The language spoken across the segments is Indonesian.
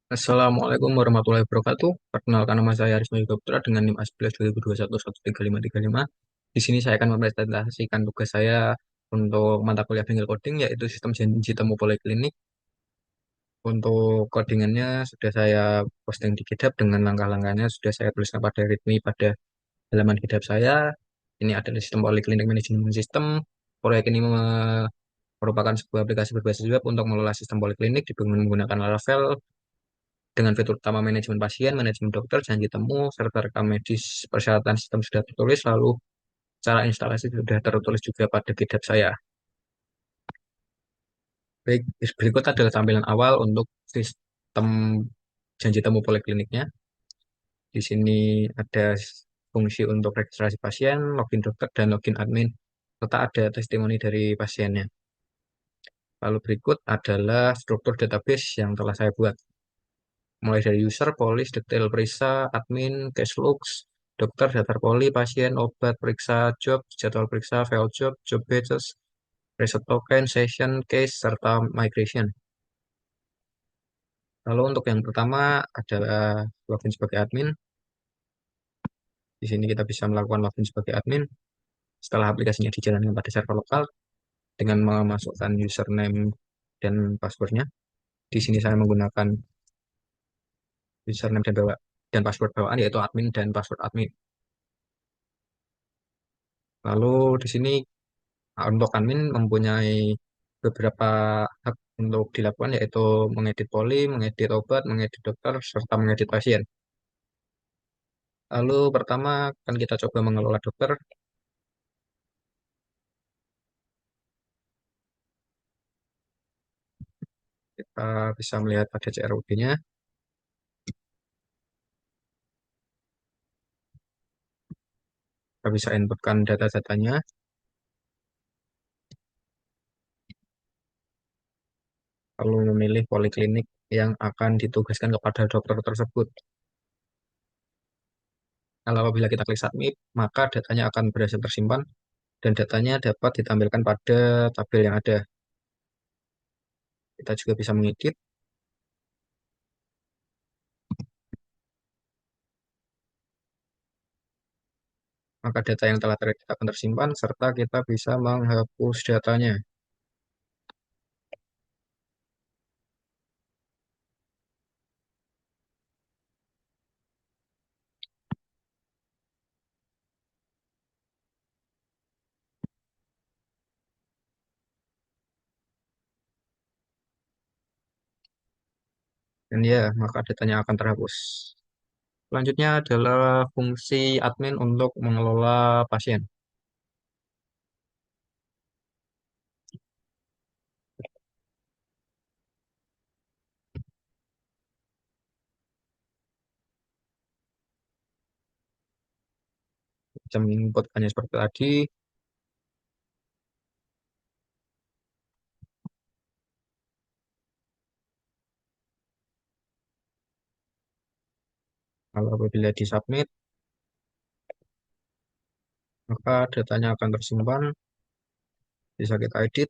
Assalamualaikum warahmatullahi wabarakatuh. Perkenalkan nama saya Arisma Yuga Putra dengan NIM A11 2021 13535. Di sini saya akan mempresentasikan tugas saya untuk mata kuliah Bingel Coding yaitu sistem janji temu poliklinik. Untuk codingannya sudah saya posting di GitHub dengan langkah-langkahnya sudah saya tuliskan pada readme pada halaman GitHub saya. Ini adalah sistem poliklinik manajemen sistem. Proyek ini merupakan sebuah aplikasi berbasis web untuk mengelola sistem poliklinik dibangun menggunakan Laravel dengan fitur utama manajemen pasien, manajemen dokter, janji temu, serta rekam medis. Persyaratan sistem sudah tertulis, lalu cara instalasi sudah tertulis juga pada GitHub saya. Baik, berikut adalah tampilan awal untuk sistem janji temu polikliniknya. Di sini ada fungsi untuk registrasi pasien, login dokter, dan login admin, serta ada testimoni dari pasiennya. Lalu berikut adalah struktur database yang telah saya buat. Mulai dari user, polis, detail periksa, admin, case logs, dokter, daftar poli, pasien, obat, periksa, job, jadwal periksa, file job, job batches, reset token, session, case, serta migration. Lalu untuk yang pertama adalah login sebagai admin. Di sini kita bisa melakukan login sebagai admin setelah aplikasinya dijalankan pada server lokal dengan memasukkan username dan passwordnya. Di sini saya menggunakan username dan password bawaan yaitu admin dan password admin. Lalu di sini untuk admin mempunyai beberapa hak untuk dilakukan yaitu mengedit poli, mengedit obat, mengedit dokter, serta mengedit pasien. Lalu pertama kan kita coba mengelola dokter. Kita bisa melihat pada CRUD-nya. Kita bisa inputkan data-datanya, lalu memilih poliklinik yang akan ditugaskan kepada dokter tersebut. Kalau apabila kita klik submit, maka datanya akan berhasil tersimpan dan datanya dapat ditampilkan pada tabel yang ada. Kita juga bisa mengedit, maka data yang telah teredit akan tersimpan, serta kita bisa menghapus datanya. Dan ya, maka datanya akan terhapus. Selanjutnya adalah fungsi admin untuk mengelola pasien. Jam input hanya seperti tadi. Kalau apabila disubmit, maka datanya akan tersimpan. Bisa kita edit,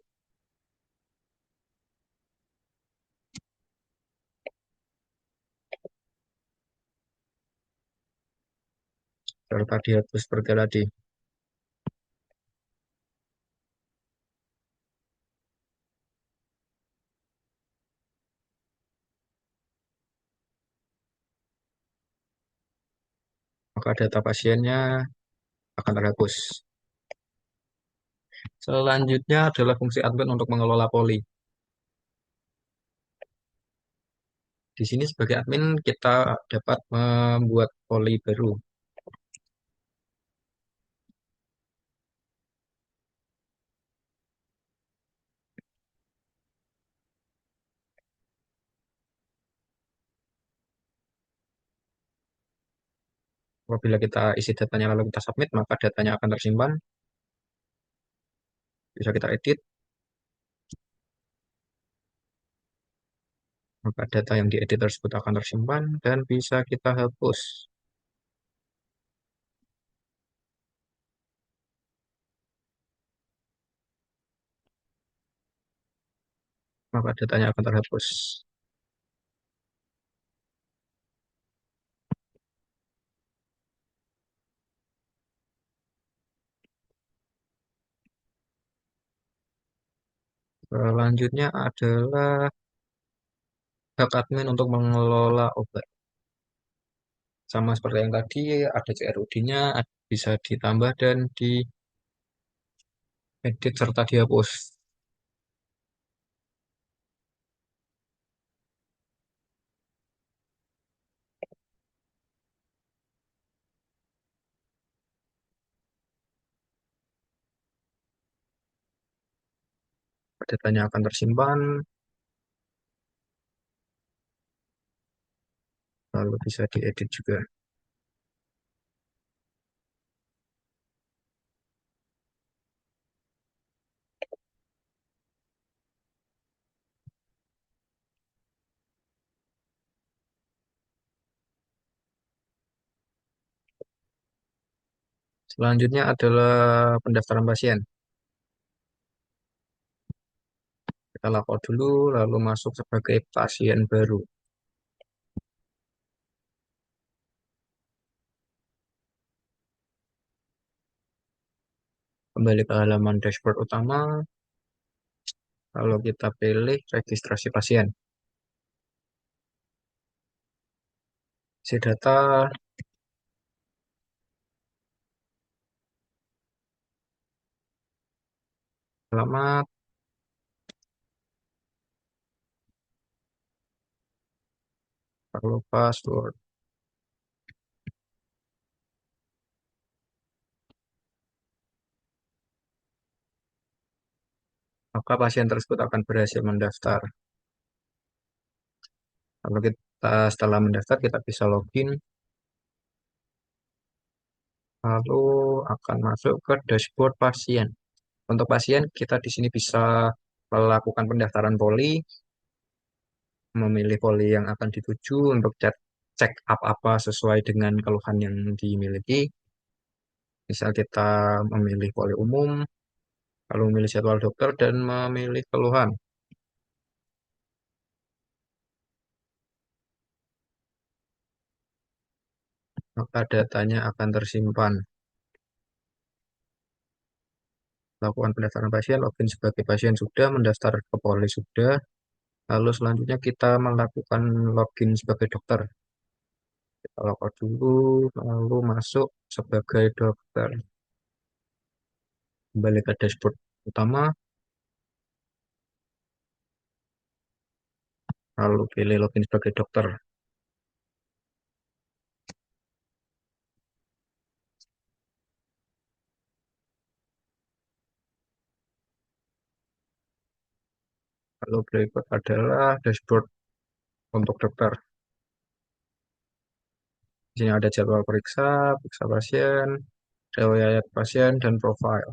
serta dihapus seperti tadi. Maka data pasiennya akan terhapus. Selanjutnya adalah fungsi admin untuk mengelola poli. Di sini sebagai admin kita dapat membuat poli baru. Apabila kita isi datanya lalu kita submit, maka datanya akan tersimpan. Bisa kita edit, maka data yang diedit tersebut akan tersimpan dan bisa kita hapus. Maka datanya akan terhapus. Selanjutnya adalah hak admin untuk mengelola obat. Sama seperti yang tadi, ada CRUD-nya, bisa ditambah dan diedit serta dihapus. Datanya akan tersimpan, lalu bisa diedit juga. Selanjutnya adalah pendaftaran pasien. Kita lapor dulu, lalu masuk sebagai pasien baru. Kembali ke halaman dashboard utama, lalu kita pilih registrasi pasien. Isi data, alamat, lalu password. Maka pasien tersebut akan berhasil mendaftar. Lalu kita setelah mendaftar, kita bisa login, lalu akan masuk ke dashboard pasien. Untuk pasien, kita di sini bisa melakukan pendaftaran poli, memilih poli yang akan dituju untuk cek apa-apa sesuai dengan keluhan yang dimiliki. Misal kita memilih poli umum, lalu memilih jadwal dokter, dan memilih keluhan. Maka datanya akan tersimpan. Lakukan pendaftaran pasien, login sebagai pasien sudah, mendaftar ke poli sudah, lalu selanjutnya kita melakukan login sebagai dokter. Kita login dulu, lalu masuk sebagai dokter. Kembali ke dashboard utama, lalu pilih login sebagai dokter. Lalu berikut adalah dashboard untuk dokter. Di sini ada jadwal periksa, periksa pasien, riwayat pasien, dan profil.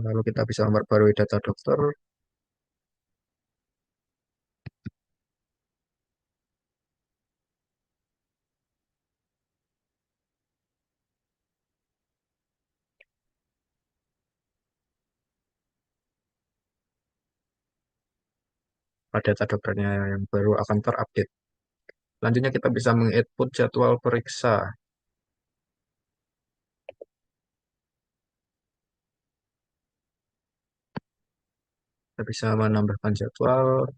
Lalu kita bisa memperbarui data dokter. Data dokternya yang baru akan terupdate. Selanjutnya kita bisa menginput jadwal periksa. Kita bisa menambahkan jadwal,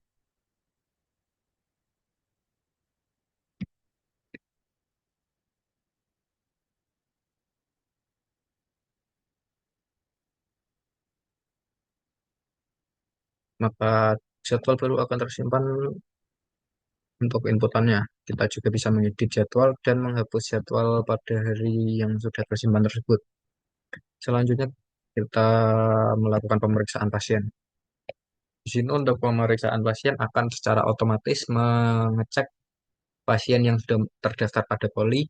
maka jadwal baru akan tersimpan untuk inputannya. Kita juga bisa mengedit jadwal dan menghapus jadwal pada hari yang sudah tersimpan tersebut. Selanjutnya kita melakukan pemeriksaan pasien. Di sini untuk pemeriksaan pasien akan secara otomatis mengecek pasien yang sudah terdaftar pada poli.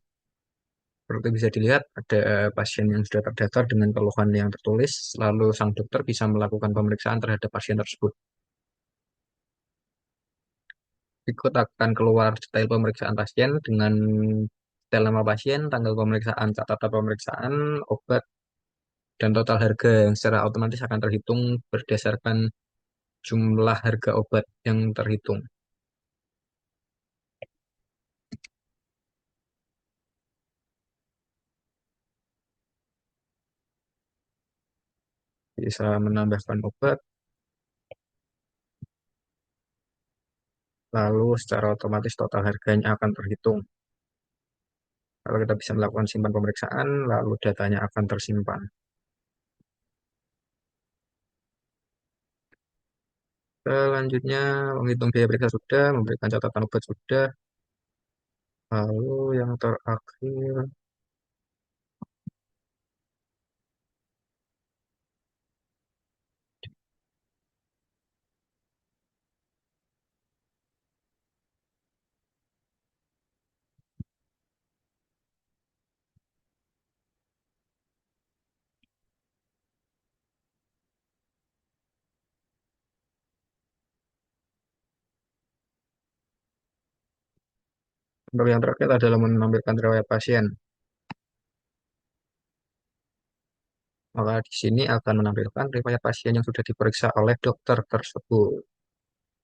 Seperti bisa dilihat, ada pasien yang sudah terdaftar dengan keluhan yang tertulis, lalu sang dokter bisa melakukan pemeriksaan terhadap pasien tersebut. Berikut akan keluar detail pemeriksaan pasien dengan detail nama pasien, tanggal pemeriksaan, catatan pemeriksaan, obat, dan total harga yang secara otomatis akan terhitung berdasarkan jumlah harga obat yang terhitung. bisa menambahkan obat, lalu secara otomatis total harganya akan terhitung. Kalau kita bisa melakukan simpan pemeriksaan, lalu datanya akan tersimpan. Selanjutnya, menghitung biaya periksa sudah, memberikan catatan obat sudah, lalu yang terakhir, untuk yang terakhir adalah menampilkan riwayat pasien. Maka di sini akan menampilkan riwayat pasien yang sudah diperiksa oleh dokter tersebut.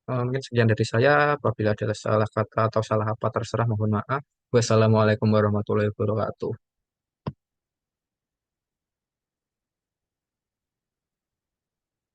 Mungkin sekian dari saya. Apabila ada salah kata atau salah apa terserah mohon maaf. Wassalamualaikum warahmatullahi wabarakatuh.